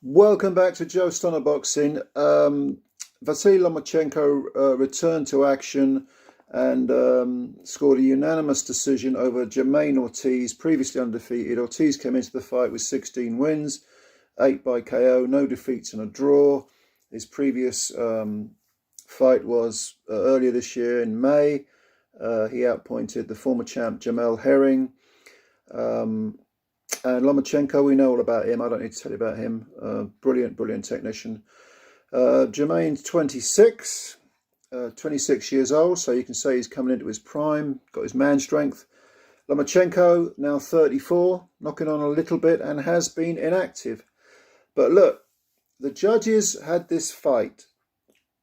Welcome back to Joe Stunner Boxing. Vasyl Lomachenko returned to action and scored a unanimous decision over Jamaine Ortiz, previously undefeated. Ortiz came into the fight with 16 wins, 8 by KO, no defeats and a draw. His previous fight was earlier this year in May. He outpointed the former champ Jamel Herring. And Lomachenko, we know all about him. I don't need to tell you about him. Brilliant technician. Jamaine's 26 years old, so you can say he's coming into his prime, got his man strength. Lomachenko, now 34, knocking on a little bit and has been inactive. But look, the judges had this fight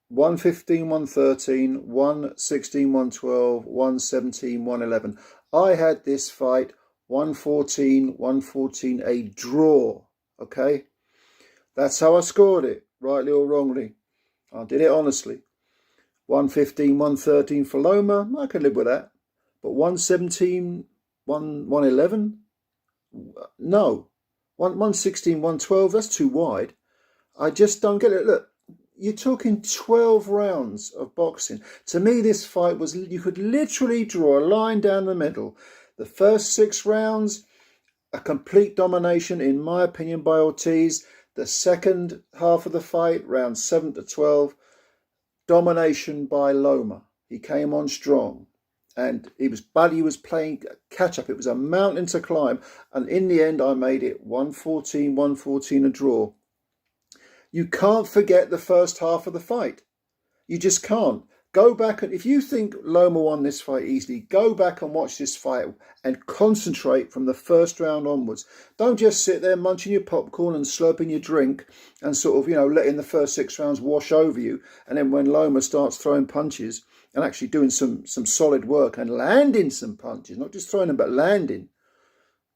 115, 113, 116, 112, 117, 111. I had this fight 114, a draw, okay? That's how I scored it, rightly or wrongly. I did it honestly. 115, 113 for Loma, I can live with that. But 117, 111? No. 116, 112, that's too wide. I just don't get it. Look, you're talking 12 rounds of boxing. To me, this fight was, you could literally draw a line down the middle. The first 6 rounds, a complete domination, in my opinion, by Ortiz. The second half of the fight, rounds 7 to 12, domination by Loma. He came on strong, and he was playing catch up. It was a mountain to climb, and in the end, I made it 114, a draw. You can't forget the first half of the fight. You just can't. Go back, and if you think Loma won this fight easily, go back and watch this fight and concentrate from the first round onwards. Don't just sit there munching your popcorn and slurping your drink and sort of, letting the first 6 rounds wash over you. And then when Loma starts throwing punches and actually doing some solid work and landing some punches, not just throwing them, but landing,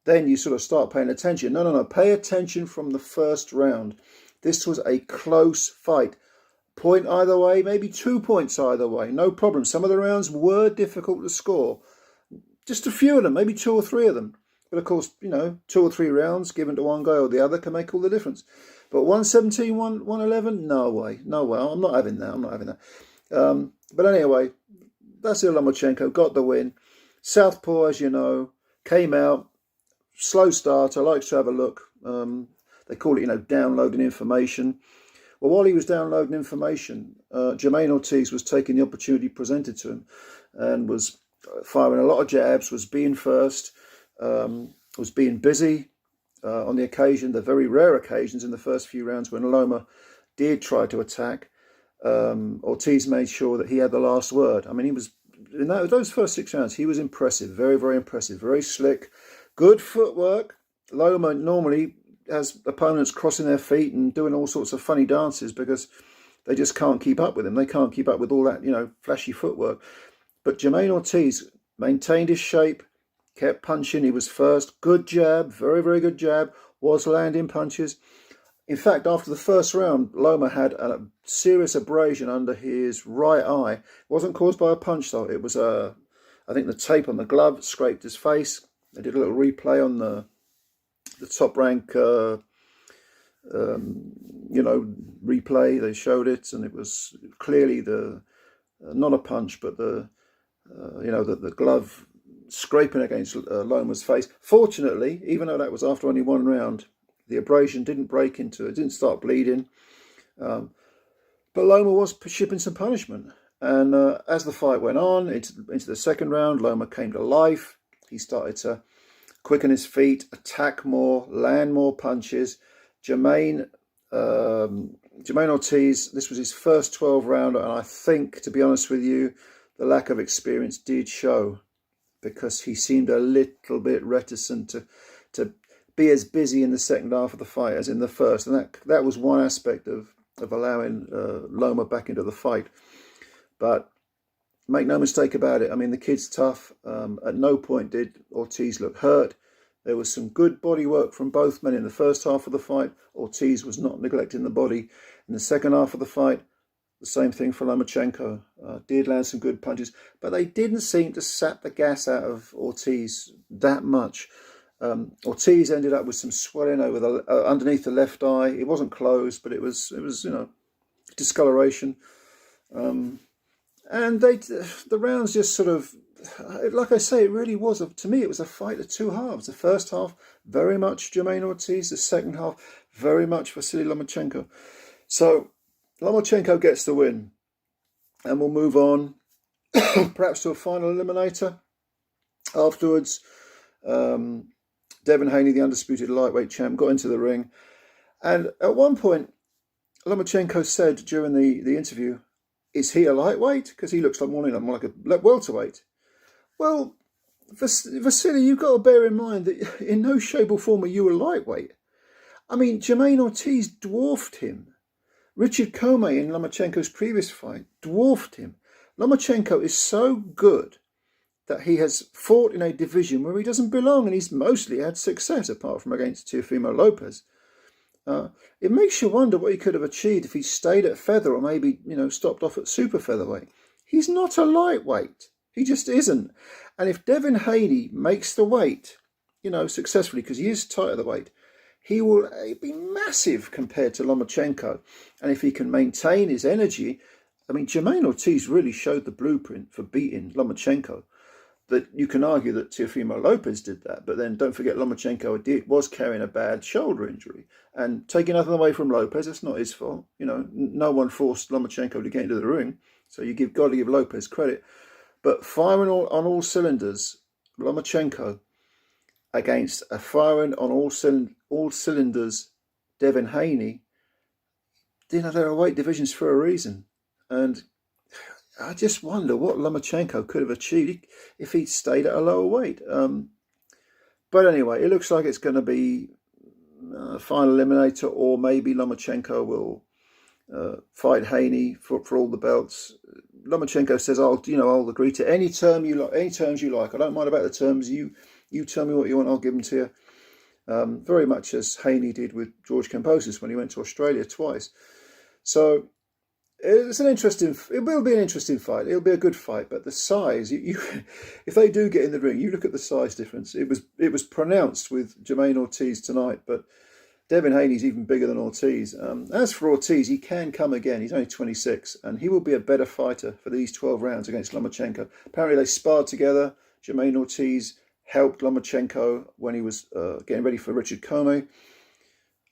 then you sort of start paying attention. No. Pay attention from the first round. This was a close fight. Point either way, maybe 2 points either way, no problem. Some of the rounds were difficult to score. Just a few of them, maybe 2 or 3 of them. But of course, 2 or 3 rounds given to one guy or the other can make all the difference. But 117, 111, no way. I'm not having that. But anyway, Vasyl Lomachenko got the win. Southpaw, as you know, came out, slow starter, likes to have a look. They call it, downloading information. Well, while he was downloading information, Jamaine Ortiz was taking the opportunity presented to him and was firing a lot of jabs, was being first, was being busy on the occasion, the very rare occasions in the first few rounds when Loma did try to attack. Ortiz made sure that he had the last word. I mean, he was, in those first 6 rounds, he was impressive, very impressive, very slick, good footwork. Loma normally has opponents crossing their feet and doing all sorts of funny dances because they just can't keep up with him. They can't keep up with all that, flashy footwork. But Jamaine Ortiz maintained his shape, kept punching. He was first. Good jab, very good jab, was landing punches. In fact, after the first round, Loma had a serious abrasion under his right eye. It wasn't caused by a punch, though. It was, I think the tape on the glove scraped his face. They did a little replay on the top rank, replay. They showed it, and it was clearly not a punch, but the glove scraping against Loma's face. Fortunately, even though that was after only 1 round, the abrasion didn't break into it, didn't start bleeding. But Loma was shipping some punishment, and as the fight went on into the second round, Loma came to life. He started to quicken his feet, attack more, land more punches. Jamaine Ortiz, this was his first 12 rounder, and I think, to be honest with you, the lack of experience did show, because he seemed a little bit reticent to be as busy in the second half of the fight as in the first, and that was one aspect of allowing Loma back into the fight. But make no mistake about it. I mean, the kid's tough. At no point did Ortiz look hurt. There was some good body work from both men in the first half of the fight. Ortiz was not neglecting the body. In the second half of the fight, the same thing for Lomachenko. Did land some good punches, but they didn't seem to sap the gas out of Ortiz that much. Ortiz ended up with some swelling over the underneath the left eye. It wasn't closed, but it was discoloration. And the rounds just sort of, like I say, it really was, to me, it was a fight of two halves. The first half, very much Jamaine Ortiz. The second half, very much Vasyl Lomachenko. So Lomachenko gets the win. And we'll move on, perhaps to a final eliminator. Afterwards, Devin Haney, the undisputed lightweight champ, got into the ring. And at one point, Lomachenko said during the interview, is he a lightweight? Because he looks like more like a welterweight. Well, Vasily, you've got to bear in mind that in no shape or form are you a lightweight. I mean, Jamaine Ortiz dwarfed him. Richard Comey in Lomachenko's previous fight dwarfed him. Lomachenko is so good that he has fought in a division where he doesn't belong, and he's mostly had success, apart from against Teofimo Lopez. It makes you wonder what he could have achieved if he stayed at feather, or maybe, stopped off at super featherweight. He's not a lightweight. He just isn't. And if Devin Haney makes the weight, successfully, because he is tight at the weight, he will be massive compared to Lomachenko. And if he can maintain his energy, I mean, Jamaine Ortiz really showed the blueprint for beating Lomachenko. That you can argue that Teofimo Lopez did that, but then don't forget Lomachenko was carrying a bad shoulder injury. And taking nothing away from Lopez, it's not his fault. No one forced Lomachenko to get into the ring, so got to give Lopez credit. But firing on all cylinders, Lomachenko against a firing on all cylinders, Devin Haney, there are weight divisions for a reason. And I just wonder what Lomachenko could have achieved if he'd stayed at a lower weight. But anyway, it looks like it's going to be a final eliminator, or maybe Lomachenko will fight Haney for all the belts. Lomachenko says, I'll agree to any terms you like. I don't mind about the terms. You tell me what you want, I'll give them to you. Very much as Haney did with George Kambosos when he went to Australia twice. So it will be an interesting fight. It'll be a good fight, but the size, if they do get in the ring, you look at the size difference. It was pronounced with Jamaine Ortiz tonight, but Devin Haney's even bigger than Ortiz. As for Ortiz, he can come again. He's only 26, and he will be a better fighter for these 12 rounds against Lomachenko. Apparently they sparred together. Jamaine Ortiz helped Lomachenko when he was getting ready for Richard Comey.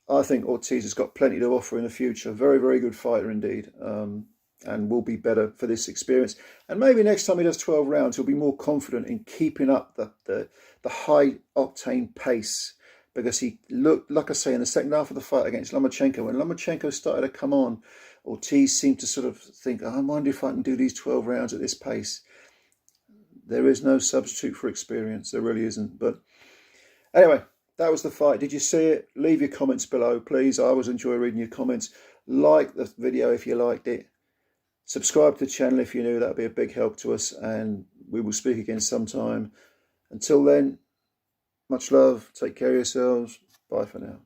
I think Ortiz has got plenty to offer in the future. Very, very good fighter indeed, and will be better for this experience. And maybe next time he does 12 rounds, he'll be more confident in keeping up the high-octane pace, because he looked, like I say, in the second half of the fight against Lomachenko, when Lomachenko started to come on, Ortiz seemed to sort of think, I wonder if I can do these 12 rounds at this pace. There is no substitute for experience. There really isn't. But anyway, that was the fight. Did you see it? Leave your comments below, please. I always enjoy reading your comments. Like the video if you liked it. Subscribe to the channel if you're new. That would be a big help to us. And we will speak again sometime. Until then, much love. Take care of yourselves. Bye for now.